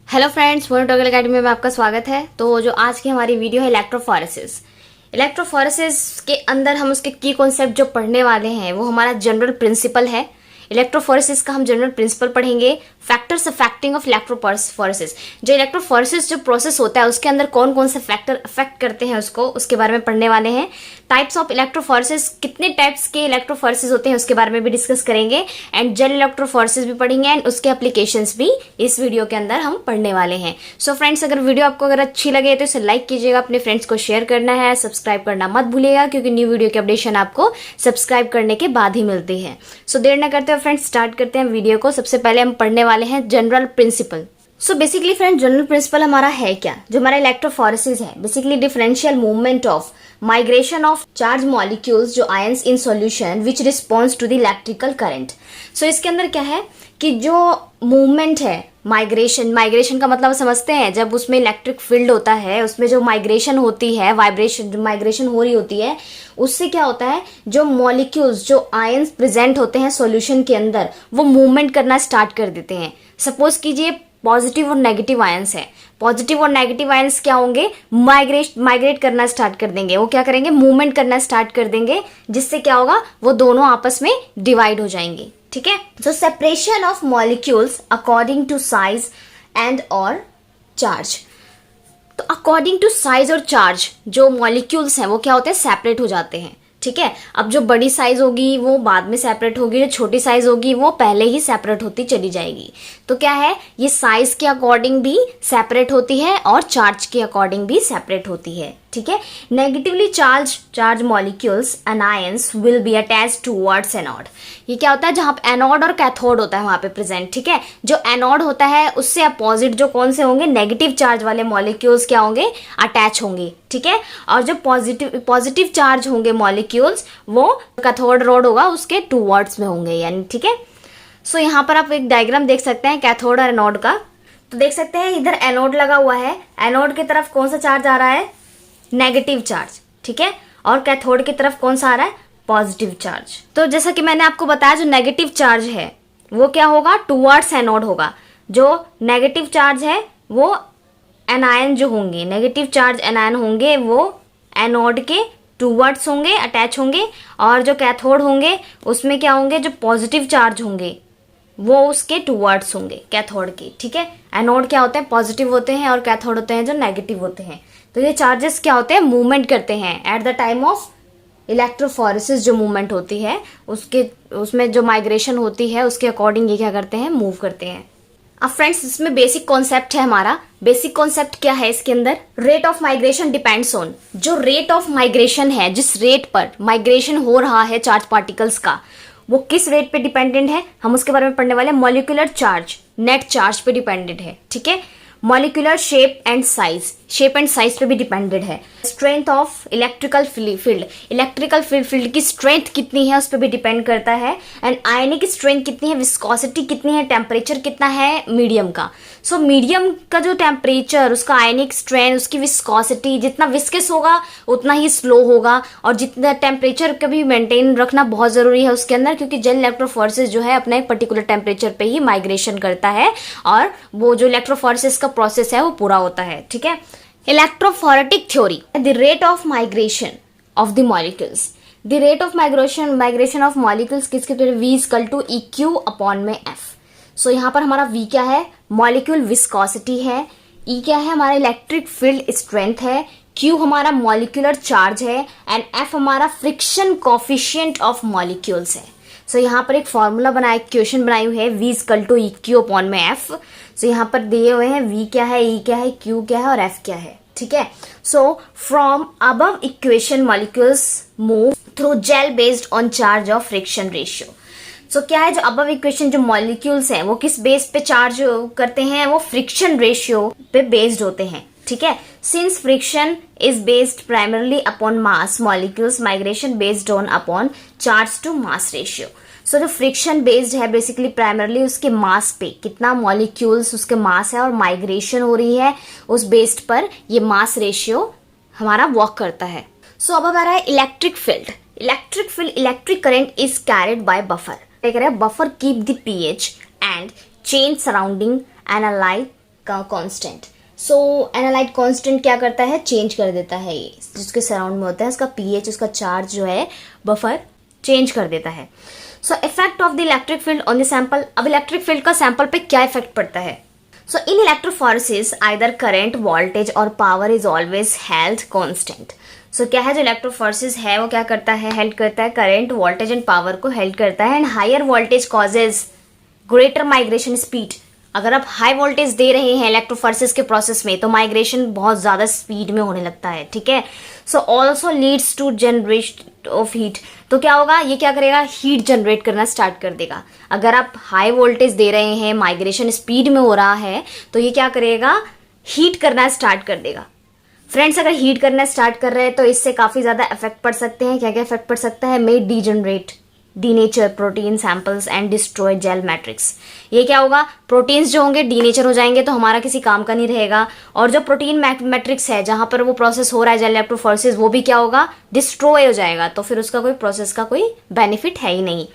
Hello friends, मोनोटोगल academy में आपका स्वागत है। तो जो आज की हमारी वीडियो है इलेक्ट्रोफोरेसिस। इलेक्ट्रोफोरेसिस के अंदर हम उसके की कॉन्सेप्ट जो पढ़ने वाले हैं वो हमारा जनरल प्रिंसिपल है। इलेक्ट्रोफोरेसिस का हम जनरल प्रिंसिपल पढ़ेंगे। फैक्टर्स अफेक्टिंग ऑफ इलेक्ट्रोफोरेसिस, जो इलेक्ट्रोफोरेसिस जो प्रोसेस होता है उसके अंदर कौन कौन से फैक्टर अफेक्ट करते हैं उसके बारे में पढ़ने वाले हैं। टाइप्स ऑफ इलेक्ट्रोफोरेसिस, कितने टाइप्स के इलेक्ट्रोफोरेसिस होते हैं उसके बारे में भी डिस्कस करेंगे। एंड जेल इलेक्ट्रोफोरेसिस भी पढ़ेंगे एंड उसके एप्लीकेशंस भी इस वीडियो के अंदर हम पढ़ने वाले हैं। सो फ्रेंड्स, अगर वीडियो आपको अगर अच्छी लगे तो इसे लाइक कीजिएगा, अपने फ्रेंड्स को शेयर करना है, सब्सक्राइब करना मत भूलिएगा क्योंकि न्यू वीडियो की अपडेशन आपको सब्सक्राइब करने के बाद ही मिलती है। सो देर न करते हुए फ्रेंड्स स्टार्ट करते हैं वीडियो को। सबसे पहले हम पढ़ने वाले हैं general principle. So basically friend, general principle हमारा है क्या? जो हमारा इलेक्ट्रोफोरेसिस है basically differential movement of migration of charge molecules जो ions in solution which response to the electrical current. So इसके अंदर क्या है कि जो मूवमेंट है, माइग्रेशन का मतलब समझते हैं, जब उसमें इलेक्ट्रिक फील्ड होता है उसमें जो माइग्रेशन होती है, माइग्रेशन हो रही होती है, उससे क्या होता है जो मॉलिक्यूल्स जो आयंस प्रेजेंट होते हैं सॉल्यूशन के अंदर वो मूवमेंट करना स्टार्ट कर देते हैं। सपोज कीजिए पॉजिटिव और नेगेटिव आयंस है। पॉजिटिव और नेगेटिव आयंस क्या होंगे? माइग्रेट करना स्टार्ट कर देंगे। वो क्या करेंगे? मूवमेंट करना स्टार्ट कर देंगे, जिससे क्या होगा वो दोनों आपस में डिवाइड हो जाएंगे। ठीक है। So separation of molecules according to size and और चार्ज। तो अकॉर्डिंग टू साइज और चार्ज जो मॉलिक्यूल्स हैं वो क्या होते हैं? सेपरेट हो जाते हैं। ठीक है। अब जो बड़ी साइज होगी वो बाद में सेपरेट होगी, जो छोटी साइज होगी वो पहले ही सेपरेट होती चली जाएगी। तो क्या है, ये साइज के अकॉर्डिंग भी सेपरेट होती है और चार्ज के अकॉर्डिंग भी सेपरेट होती है। ठीक है। Negatively charge molecules anions will be attached towards anode. ये क्या होता है? जहां पे एनोड और कैथोड होता है वहां पे प्रेजेंट। ठीक है। जो एनोड होता है उससे अपोजिट जो कौन से होंगे? नेगेटिव चार्ज वाले मॉलिक्यूल्स क्या होंगे? अटैच होंगे। ठीक है। और जो पॉजिटिव चार्ज होंगे मॉलिक्यूल्स वो कैथोड रोड होगा उसके टुवर्ड्स में होंगे यानी। ठीक है। सो यहाँ पर आप एक डायग्राम देख सकते हैं कैथोड और एनोड का। तो देख सकते हैं इधर एनोड लगा हुआ है, एनोड की तरफ कौन सा चार्ज आ रहा है? Negative charge. ठीक है। और कैथोड की तरफ कौन सा आ रहा है? Positive charge. तो जैसा कि मैंने आपको बताया जो नेगेटिव चार्ज है वो क्या होगा? टुवर्ड्स एनोड होगा। जो नेगेटिव चार्ज है वो एनायन जो होंगे, नेगेटिव चार्ज एनायन होंगे वो एनोड के टुवर्ड्स होंगे, अटैच होंगे। और जो कैथोड होंगे उसमें क्या होंगे? जो पॉजिटिव चार्ज होंगे वो उसके टुवर्ड्स होंगे, कैथोड के। ठीक है। एनोड क्या होते हैं? पॉजिटिव होते हैं और कैथोड होते हैं जो नेगेटिव होते हैं। तो ये चार्जेस क्या होते हैं? मूवमेंट करते हैं at the time of electrophoresis. जो मूवमेंट होती है उसमें जो माइग्रेशन होती है उसके अकॉर्डिंग ये क्या करते हैं? मूव करते हैं। अब फ्रेंड्स इसमें बेसिक कॉन्सेप्ट है हमारा। बेसिक कॉन्सेप्ट क्या है इसके अंदर? Rate of migration depends on, जो रेट ऑफ माइग्रेशन है, जिस रेट पर माइग्रेशन हो रहा है चार्ज पार्टिकल्स का, वो किस रेट पे डिपेंडेंट है हम उसके बारे में पढ़ने वाले हैं। मॉलिक्यूलर चार्ज, नेट चार्ज पे डिपेंडेंट है। ठीक है। मॉलिक्यूलर शेप एंड साइज पे भी डिपेंडेंट है। Strength of electrical field, electrical field की स्ट्रेंथ कितनी है उस पर भी डिपेंड करता है। एंड आयनिक स्ट्रेंथ कितनी है, विस्कोसिटी कितनी है, टेम्परेचर कितना है मीडियम का। सो मीडियम का जो टेम्परेचर, उसका आयनिक स्ट्रेंथ, उसकी विस्कोसिटी, जितना विस्कस होगा उतना ही स्लो होगा। और जितना टेम्परेचर का भी मेंटेन रखना बहुत जरूरी है उसके अंदर, क्योंकि जेल इलेक्ट्रोफोरेसिस जो है अपना एक पर्टिकुलर टेम्परेचर पे ही माइग्रेशन करता है और वो जो इलेक्ट्रोफोरेसिस का प्रोसेस है वो पूरा होता है। ठीक है। Electrophoretic theory, the rate of migration of the molecules, the rate of migration of molecules किसके तरह? V equal to EQ upon में F। सो यहाँ पर हमारा V क्या है? मॉलिक्यूल विस्कोसिटी है। E क्या है? हमारा इलेक्ट्रिक फील्ड स्ट्रेंथ है। Q हमारा मॉलिक्यूलर चार्ज है एंड F हमारा फ्रिक्शन कोफिशिएंट ऑफ मॉलिक्यूल्स है। सो यहाँ पर एक फॉर्मूला बनाया, इक्वेशन बनाई हुई है, V equal to EQ upon में F। सो यहाँ पर दिए हुए हैं V क्या है, E क्या है, Q क्या है और F क्या है। ठीक है। So from above equation molecules move through gel based on charge of friction ratio. So क्या है, जो अबव इक्वेशन जो मॉलिक्यूल्स हैं वो किस बेस पे चार्ज करते हैं? वो फ्रिक्शन रेशियो पे बेस्ड होते हैं। ठीक है। Since friction is based primarily upon mass, molecules migration based on upon charge to mass ratio. So जो फ्रिक्शन बेस्ड है बेसिकली प्राइमरली उसके मास पे, कितना मॉलिक्यूल्स उसके मास है और माइग्रेशन हो रही है उस बेस्ड पर ये मास रेशियो हमारा वर्क करता है। सो अब हमारा है electric field. Electric current is carried by buffer. Buffer keep the pH and change surrounding analyte constant. So analyte constant क्या करता है, चेंज कर देता है ये जिसके सराउंड में होता है, उसका पीएच, उसका चार्ज जो है बफर चेंज कर देता है। So effect of the electric field on the sample. अब इलेक्ट्रिक फील्ड का सैंपल पे क्या इफेक्ट पड़ता है? So in electrophoresis either current, voltage और power is always held constant. So क्या है, जो इलेक्ट्रोफोरेसिस है वो क्या करता है, हेल्ड करता है करंट, वोल्टेज एंड पावर को हेल्ड करता है। And higher voltage causes greater migration speed. अगर आप हाई वोल्टेज दे रहे हैं इलेक्ट्रोफोरेसिस के प्रोसेस में तो माइग्रेशन बहुत ज्यादा स्पीड में होने लगता है, ठीक है। So also leads to generation of heat. तो क्या होगा, ये क्या करेगा, हीट जनरेट करना स्टार्ट कर देगा। अगर आप हाई वोल्टेज दे रहे हैं, माइग्रेशन स्पीड में हो रहा है, तो ये क्या करेगा, हीट करना स्टार्ट कर देगा। फ्रेंड्स, अगर हीट करना स्टार्ट कर रहे हैं तो इससे काफी ज्यादा इफेक्ट पड़ सकते हैं। क्या क्या इफेक्ट पड़ सकता है, may degenerate, denature protein samples and destroy gel matrix. ये क्या होगा, प्रोटीन्स जो होंगे डीनेचर हो जाएंगे तो हमारा किसी काम का नहीं रहेगा, और जो प्रोटीन मैट्रिक्स है जहां पर वो प्रोसेस हो रहा है जेल इलेक्ट्रोफोरेसिस, वो भी क्या होगा, डिस्ट्रॉय हो जाएगा। तो फिर उसका कोई प्रोसेस का कोई बेनिफिट है ही नहीं।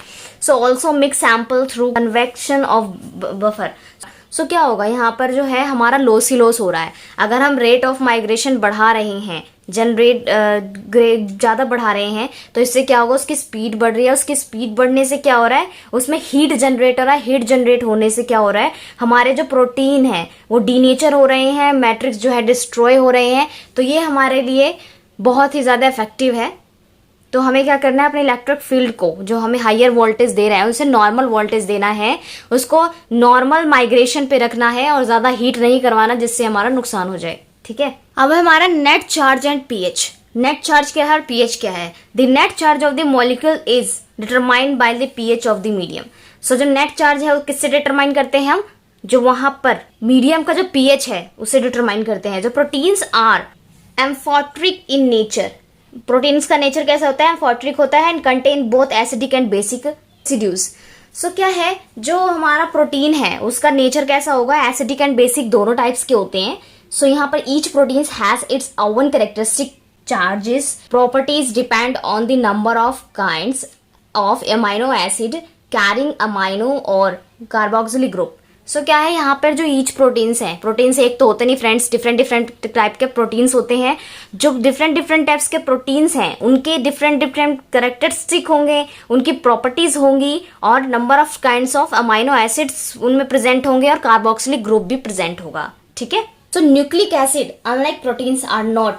So also mix sample through convection of buffer. So क्या होगा, यहाँ पर जो है हमारा लॉसी लॉस हो रहा है। अगर हम रेट ऑफ माइग्रेशन बढ़ा रहे हैं, जनरेट ज़्यादा बढ़ा रहे हैं, तो इससे क्या होगा, उसकी स्पीड बढ़ रही है। उसकी स्पीड बढ़ने से क्या हो रहा है, उसमें हीट जनरेट हो रहा है। हीट जनरेट होने से क्या हो रहा है, हमारे जो प्रोटीन है वो डीनेचर हो रहे हैं, मैट्रिक्स जो है डिस्ट्रॉय हो रहे हैं। तो ये हमारे लिए बहुत ही ज़्यादा इफेक्टिव है। तो हमें क्या करना है, अपने इलेक्ट्रिक फील्ड को जो हमें हायर वोल्टेज दे रहा है उसे नॉर्मल वोल्टेज देना है, उसको नॉर्मल माइग्रेशन पे रखना है और ज्यादा हीट नहीं करवाना जिससे हमारा नुकसान हो जाए, ठीक है। अब हमारा net charge and pH. Net charge क्या है और पीएच क्या है? The net charge of the molecule is determined by the pH of the medium. So जो नेट चार्ज है वो किससे डिटरमाइन करते हैं हम, जो वहां पर मीडियम का जो पीएच है उसे डिटरमाइन करते हैं। जो proteins are amphoteric in nature. Proteins का नेचर कैसा होता है, एम्फोट्रिक होता है, and contain both acidic and basic residues. So क्या है, जो हमारा प्रोटीन है उसका नेचर कैसा होगा, एसिडिक एंड बेसिक दोनों टाइप्स के होते हैं। सो यहाँ पर each protein has its own characteristic charges. Properties depend on the number of kinds of amino acid carrying amino और कार्बोक्सिलिक ग्रुप। सो क्या है, यहाँ पर जो ईच प्रोटीन्स हैं, प्रोटीन्स एक तो होते नहीं फ्रेंड्स, डिफरेंट डिफरेंट टाइप के प्रोटीन्स होते हैं। जो डिफरेंट डिफरेंट टाइप्स के प्रोटीन्स हैं उनके डिफरेंट डिफरेंट कैरेक्टरिस्टिक होंगे, उनकी प्रॉपर्टीज होंगी, और number of kinds of amino acids उनमें प्रेजेंट होंगे, और कार्बोक्सिलिक ग्रुप भी प्रेजेंट होगा, ठीक है। So nucleic acid unlike proteins are not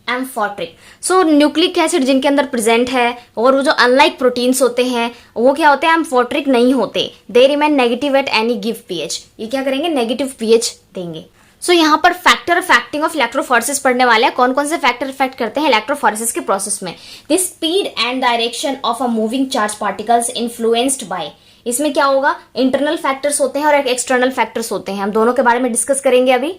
amphoteric. So nucleic acid जिनके अंदर प्रेजेंट है और वो जो अनलाइक प्रोटीन्स होते हैं वो क्या होते हैं, एम्फोट्रिक नहीं होते। They remain negative at any give pH. ये क्या करेंगे, नेगेटिव पीएच देंगे। सो यहाँ पर फैक्टर इफेक्टिंग ऑफ इलेक्ट्रोफोरेसिस पढ़ने वाले हैं। कौन कौन से फैक्टर इफेक्ट करते हैं इलेक्ट्रोफोरेसिस के प्रोसेस में? The speed and direction of a moving charge particles influenced by. इसमें क्या होगा, इंटरनल फैक्टर्स होते हैं और एक्सटर्नल फैक्टर्स होते हैं। हम दोनों के बारे में डिस्कस करेंगे अभी।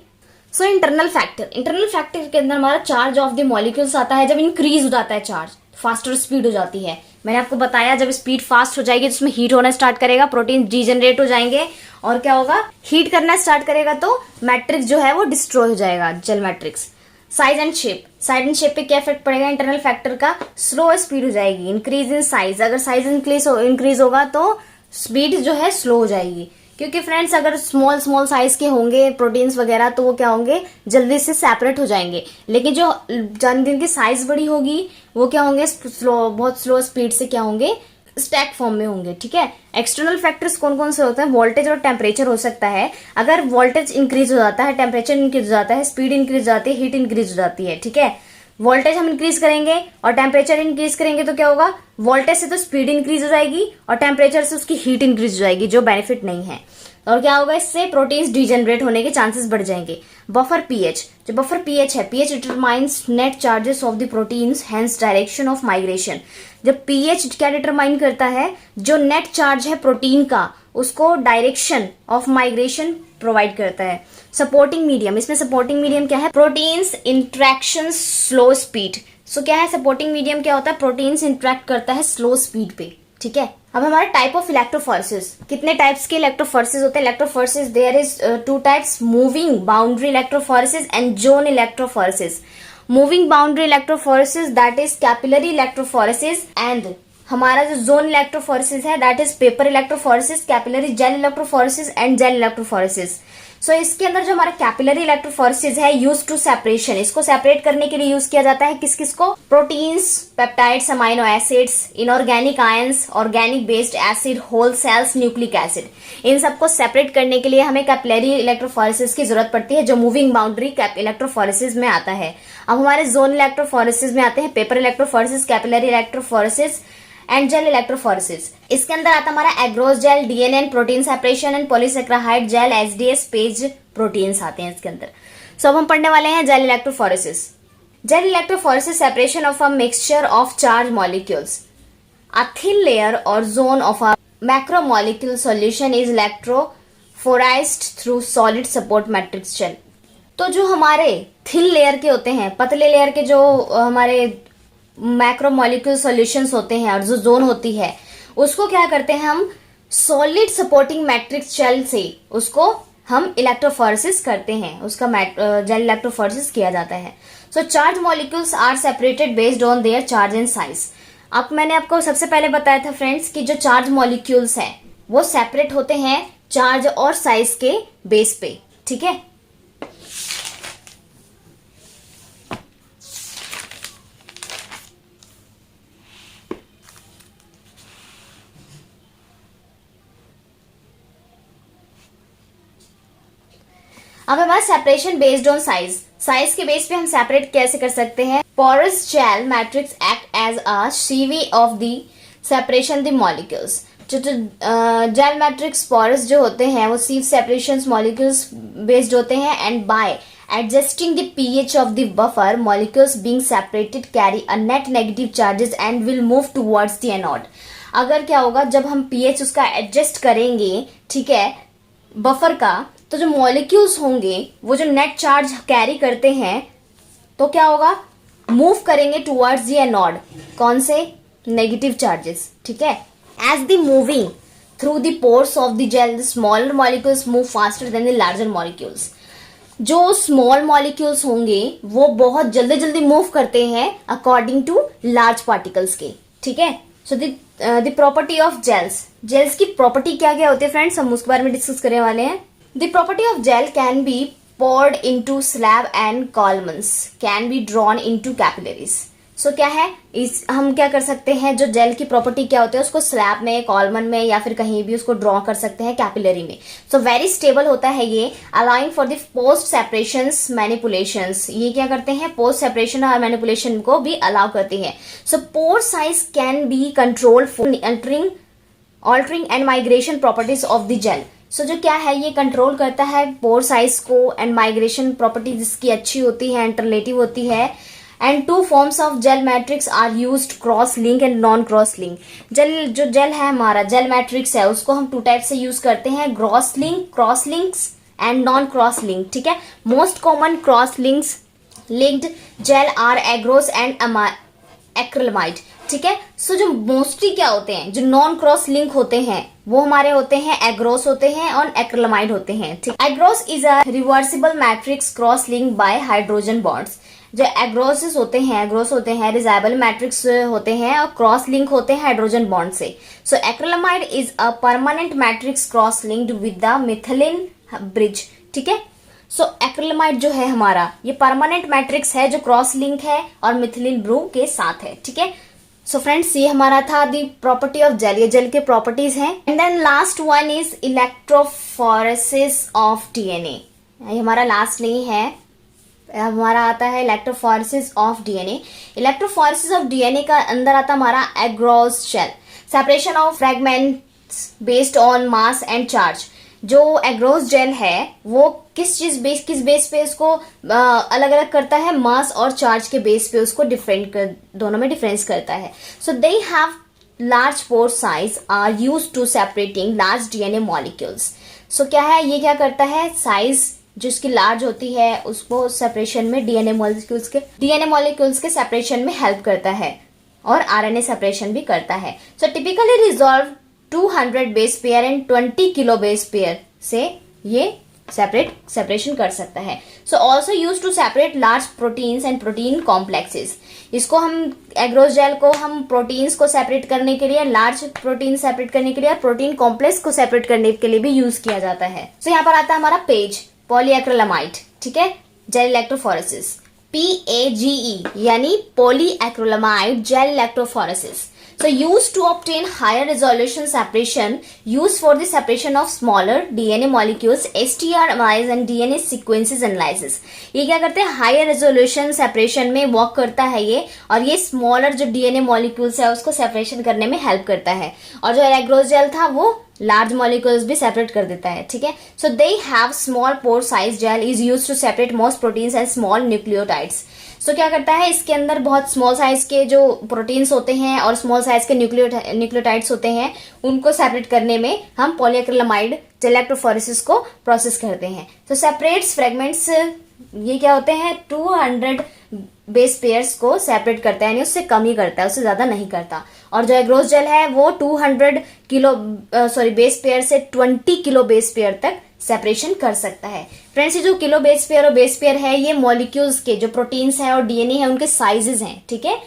सो इंटरनल फैक्टर के अंदर हमारा चार्ज ऑफ द मॉलिक्यूल्स आता है। जब इंक्रीज हो जाता है चार्ज, फास्टर स्पीड हो जाती है। मैंने आपको बताया जब स्पीड फास्ट हो जाएगी तो उसमें हीट होना स्टार्ट करेगा, प्रोटीन डीजनरेट हो जाएंगे, और क्या होगा, हीट करना स्टार्ट करेगा तो मैट्रिक्स जो है वो डिस्ट्रॉय हो जाएगा, gel matrix. Size and shape पे क्या इफेक्ट पड़ेगा इंटरनल फैक्टर का, स्लो स्पीड हो जाएगी। इंक्रीज इन साइज, अगर साइज इंक्रीज होगा तो स्पीड जो है स्लो हो जाएगी, क्योंकि फ्रेंड्स अगर स्मॉल साइज के होंगे प्रोटीन्स वगैरह तो वो क्या होंगे, जल्दी से सेपरेट हो जाएंगे। लेकिन जो जिनकी साइज बड़ी होगी वो क्या होंगे, बहुत स्लो स्पीड से क्या होंगे, स्टैक फॉर्म में होंगे, ठीक है। एक्सटर्नल फैक्टर्स कौन कौन से होते हैं, वोल्टेज और टेम्परेचर हो सकता है। अगर वोल्टेज इंक्रीज हो जाता है, टेम्परेचर इंक्रीज हो जाता है, स्पीड इंक्रीज हो जाती है, हीट इंक्रीज हो जाती है, ठीक है। वोल्टेज हम इंक्रीज करेंगे और टेम्परेचर इंक्रीज करेंगे तो क्या होगा, वोल्टेज से तो स्पीड इंक्रीज हो जाएगी और टेम्परेचर से उसकी हीट इंक्रीज हो जाएगी, जो बेनिफिट नहीं है। और क्या होगा, इससे प्रोटीन्स डीजनरेट होने के चांसेस बढ़ जाएंगे। बफर पीएच, जो बफर पीएच है, pH determines net charges of the proteins hence direction of migration. जब पीएच क्या डिटरमाइन करता है, जो नेट चार्ज है प्रोटीन का उसको डायरेक्शन ऑफ माइग्रेशन प्रोवाइड करता है। सपोर्टिंग मीडियम, इसमें सपोर्टिंग मीडियम क्या है, प्रोटीन्स इंट्रैक्शन स्लो स्पीड। सो क्या है, सपोर्टिंग मीडियम क्या होता है, प्रोटीन्स इंट्रैक्ट करता है स्लो स्पीड पे, ठीक है। अब हमारा टाइप ऑफ इलेक्ट्रोफोरेसिस, कितने टाइप्स के इलेक्ट्रोफोरेसिस होते हैं electrophoresis, there is two types, moving boundary electrophoresis and zone electrophoresis. Moving boundary electrophoresis that is capillary electrophoresis, and हमारा जो जोन इलेक्ट्रोफोरेसिस है that is paper electrophoresis, capillary gel electrophoresis and gel electrophoresis. So इसके अंदर जो हमारा capillary electrophoresis है use to separation, इसको separate करने के लिए यूज किया जाता है किस किस को, proteins, peptides, amino acids, inorganic ions, organic based acid, whole cells, nucleic acid, इन सबको सेपरेट करने के लिए हमें कैपिलरी इलेक्ट्रोफोरेसिस की जरूरत पड़ती है, जो मूविंग बाउंड्री इलेक्ट्रोफोरेसिस में आता है। अब हमारे जोन इलेक्ट्रोफोरेसिस में आते हैं paper electrophoresis, capillary electrophoresis and gel electrophoresis. इसके अंदर आता हमारा agarose gel, DNA and protein separation and polysaccharide gel, SDS PAGE proteins आते हैं इसके अंदर। सो अब हम पढ़ने वाले हैं gel electrophoresis. Gel electrophoresis separation of a mixture of charge molecules, a thin layer और zone of a macromolecule solution is electrophorized through solid support matrix gel. तो जो हमारे थिन लेयर के होते हैं, पतले लेयर के जो हमारे मैक्रोमोलिक्यूल सॉल्यूशंस होते हैं और जो जोन होती है उसको क्या करते हैं हम सॉलिड सपोर्टिंग मैट्रिक्स जेल से उसको हम इलेक्ट्रोफोरेसिस करते हैं, उसका जेल इलेक्ट्रोफोरेसिस किया जाता है। So charge molecules are separated based on their charge and size. अब मैंने आपको सबसे पहले बताया था फ्रेंड्स कि जो चार्ज मॉलिक्यूल्स हैं वो सेपरेट होते हैं चार्ज और साइज के बेस पे, ठीक है। अब हमारा separation based on size, size के बेस पे हम सेपरेट कैसे कर सकते हैं। Porous gel matrix act as a sieve of the separation the molecules. जो जेल मैट्रिक्स पोरस जो होते हैं वो सीव सेपरेशन मॉलिक्यूल्स बेस्ड होते हैं and bye adjusting the pH of the buffer molecules being separated carry a net negative charges and will move towards the anode. अगर क्या होगा जब हम पीएच उसका एडजस्ट करेंगे, ठीक है, बफर का, तो जो मॉलिक्यूल्स होंगे वो जो नेट चार्ज कैरी करते हैं तो क्या होगा, मूव करेंगे टुवर्ड्स द एनोड, कौन से, नेगेटिव चार्जेस, ठीक है। As the moving through the pores of the gel the smaller molecules move faster than the larger molecules. जो स्मॉल मॉलिक्यूल्स होंगे वो बहुत जल्दी जल्दी मूव करते हैं अकॉर्डिंग टू लार्ज पार्टिकल्स के, ठीक है। So the property of gels, gels की प्रॉपर्टी क्या क्या होती है फ्रेंड्स, हम उसके बारे में डिस्कस करने वाले हैं। The property of gel can be poured into slab and columns can be drawn into capillaries. So क्या है, इस हम क्या कर सकते हैं, जो जेल की प्रॉपर्टी क्या होती है उसको स्लैब में, कॉलमन में या फिर कहीं भी उसको ड्रॉ कर सकते हैं कैपिलरी में। सो वेरी स्टेबल होता है ये, allowing for the post separations manipulations. ये क्या करते हैं, पोस्ट सेपरेशन और मैनिपुलेशन को भी अलाउ करते हैं। So pore size can be controlled for altering and migration properties of the gel. So जो क्या है ये कंट्रोल करता है पोर साइज को एंड माइग्रेशन प्रॉपर्टी जिसकी अच्छी होती है, इंटरलेटिव होती है। And two forms of gel matrix are used, cross link and non cross link. जो जेल है हमारा जेल मैट्रिक्स है उसको हम टू टाइप से यूज करते हैं, cross links and non cross link, ठीक है। Most common cross linked gel are agarose and acrylamide, ठीक है। सो जो मोस्टली क्या होते हैं, जो नॉन क्रॉस लिंक होते हैं वो हमारे होते हैं एग्रोस होते हैं और एक्रिलामाइड होते हैं, ठीक। Agarose is a reversible matrix cross link by hydrogen bonds. जो एग्रोस होते हैं रिवर्सिबल मैट्रिक्स होते हैं और क्रॉस लिंक होते हैं हाइड्रोजन बॉन्ड से। So acrylamide is a permanent matrix cross linked with the methylene bridge, ठीक है। सो एक्रिलामाइड जो है हमारा ये परमानेंट मैट्रिक्स है जो क्रॉस लिंक है और मिथिलिन ब्रू के साथ है, ठीक है। सो फ्रेंड्स ये हमारा था दी प्रॉपर्टी ऑफ जेल, ये जेल के प्रॉपर्टीज हैं। And then last one is electrophoresis of DNA. ये हमारा लास्ट नहीं है, हमारा आता है electrophoresis of DNA. Electrophoresis of DNA का अंदर आता हमारा agarose gel, separation of fragments based on mass and charge. जो एग्रोस जेल है वो किस बेस पे उसको अलग अलग करता है, मास और चार्ज के बेस पे उसको दोनों में डिफरेंस करता है। So they have large pore size are use to separating large DNA molecules. So क्या है, ये क्या करता है, साइज जो इसकी लार्ज होती है उसको सेपरेशन में डीएनए मॉलिक्यूल्स के सेपरेशन में हेल्प करता है और आरएनए सेपरेशन भी करता है। So typically resolve 200 base pair and 20 kilo base pair से ये सेपरेशन कर सकता है। So also use to separate large proteins and protein complexes. इसको हम एग्रोस जेल को हम प्रोटीन्स को सेपरेट करने के लिए, लार्ज प्रोटीन सेपरेट करने के लिए और प्रोटीन कॉम्प्लेक्स को सेपरेट करने के लिए भी यूज किया जाता है। सो यहाँ पर आता है हमारा पेज। पॉलीएक्रिलामाइड, ठीक है, जेल इलेक्ट्रोफोरेसिस, PAGE यानी polyacrylamide gel electrophoresis. So used to obtain higher resolution separation, used for the separation of smaller DNA molecules, STRMIs and DNA sequences analysis. ये क्या करते हैं, हायर रेजोल्यूशन सेपरेशन में work करता है ये, और ये स्मॉलर जो डीएनए मॉलिक्यूल्स है उसको सेपरेशन करने में हेल्प करता है. और जो एलेग्रोस जेल था वो लार्ज मॉलिक्यूल्स भी सेपरेट कर देता है, ठीक है. So they have small pore size gel is used to separate most proteins and small nucleotides. So क्या करता है, इसके अंदर बहुत स्मॉल साइज के जो प्रोटीन्स होते हैं और स्मॉल साइज के न्यूक्लियोटाइड्स होते हैं, उनको सेपरेट करने में हम पॉलीएक्रिलामाइड जेल इलेक्ट्रोफोरेसिस को प्रोसेस करते हैं. तो सेपरेट्स फ्रेगमेंट्स, ये क्या होते हैं, 200 बेस पेयर्स को सेपरेट करता है, यानी उससे कम ही करता है, उससे ज्यादा नहीं करता. और जो एग्रोस जेल है वो 200 बेस पेयर से 20 किलो बेस पेयर तक सेपरेशन कर सकता है. फ्रेंड्स, ये जो किलो बेस पेयर और बेस पेयर है, ये मॉलिक्यूल्स के जो प्रोटीन्स हैं और डीएनए है उनके साइजेस हैं, ठीक है.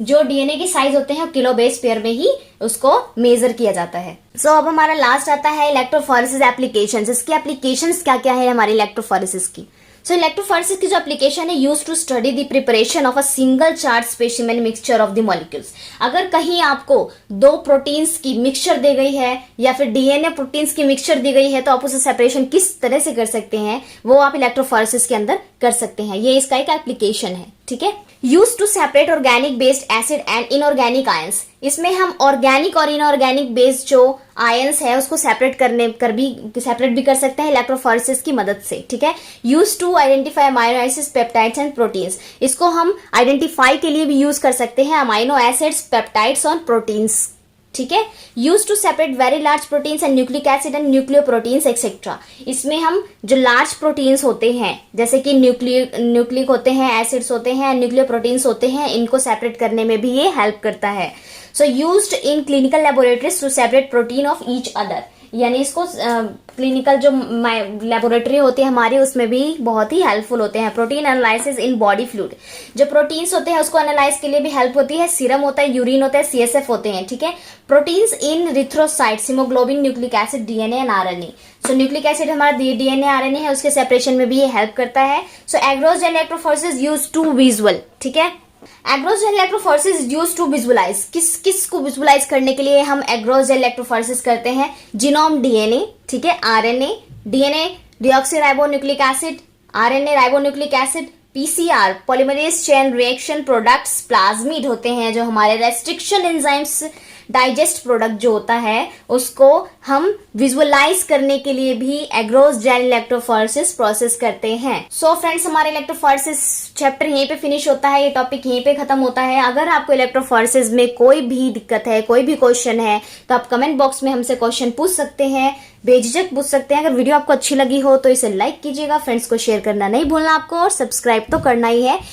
जो डीएनए के साइज होते हैं किलो बेस पेयर में ही उसको मेजर किया जाता है. सो अब हमारा लास्ट आता है इलेक्ट्रोफोरेसिस एप्लीकेशंस. इसकी एप्लीकेशंस क्या क्या है हमारी इलेक्ट्रोफोरेसिस की. सो इलेक्ट्रोफोरेसिस की जो एप्लीकेशन है, use to study the preparation of a single charge specimen mixture of the molecules. अगर कहीं आपको दो प्रोटीन्स की मिक्सचर दी गई है या फिर डीएनए प्रोटीन्स की मिक्सचर दी गई है, तो आप उसे सेपरेशन किस तरह से कर सकते हैं वो आप इलेक्ट्रोफोरेसिस के अंदर कर सकते हैं. ये इसका एक एप्लीकेशन है, ठीक है. Use to separate organic based acid and inorganic ions. इसमें हम ऑर्गेनिक और इनऑर्गेनिक बेस्ड जो आयंस है उसको सेपरेट भी कर सकते हैं इलेक्ट्रोफोरेसिस की मदद से, ठीक है. Use to identify amino acids, peptides and proteins. इसको हम आइडेंटिफाई के लिए भी यूज कर सकते हैं अमाइनो एसिड्स, पेप्टाइड्स और प्रोटीन्स, ठीक है. Use to separate very large proteins and nucleic acid and nucleoproteins etcetera. इसमें हम जो लार्ज प्रोटीन्स होते हैं, जैसे कि न्यूक्लिक होते हैं, एसिड्स होते हैं, न्यूक्लियोप्रोटीन्स होते हैं, इनको सेपरेट करने में भी ये हेल्प करता है. So used in clinical laboratories to separate protein of each other. यानी इसको क्लिनिकल जो लेबोरेटरी होती है हमारी, उसमें भी बहुत ही हेल्पफुल होते हैं. Protein analysis in body fluid. जो प्रोटीन्स होते हैं उसको एनालाइज के लिए भी हेल्प होती है. सीरम होता है, यूरिन होता है, CSF होते हैं, ठीक है. Proteins in erythrocytes, hemoglobin, nucleic acid, DNA and RNA. So nucleic acid हमारा डीएनए आरएनए है, उसके सेपरेशन में भी ये हेल्प करता है. So agarose gel electrophoresis use to visual, ठीक है. Agarose gel electrophoresis use to visualize. किस को विजुअलाइज करने के लिए हम एग्रोस जेल इलेक्ट्रोफोरेसिस करते हैं. जीनोम डीएनए, ठीक है, RNA, DNA deoxyribonucleic acid, RNA ribonucleic acid, PCR polymerase chain reaction products, plasmid होते हैं जो हमारे रेस्ट्रिक्शन एंजाइम्स डाइजेस्ट प्रोडक्ट जो होता है उसको हम विजुअलाइज करने के लिए भी एग्रोस जेल इलेक्ट्रोफोरेसिस प्रोसेस करते हैं. सो फ्रेंड्स, हमारे इलेक्ट्रोफोरेसिस चैप्टर यहीं पे फिनिश होता है, ये टॉपिक यहीं पे खत्म होता है. अगर आपको इलेक्ट्रोफोरेसिस में कोई भी दिक्कत है, कोई भी क्वेश्चन है, तो आप कमेंट बॉक्स में हमसे क्वेश्चन पूछ सकते हैं, बेझिझक पूछ सकते हैं. अगर वीडियो आपको अच्छी लगी हो तो इसे लाइक कीजिएगा, फ्रेंड्स को शेयर करना नहीं भूलना आपको, और सब्सक्राइब तो करना ही है.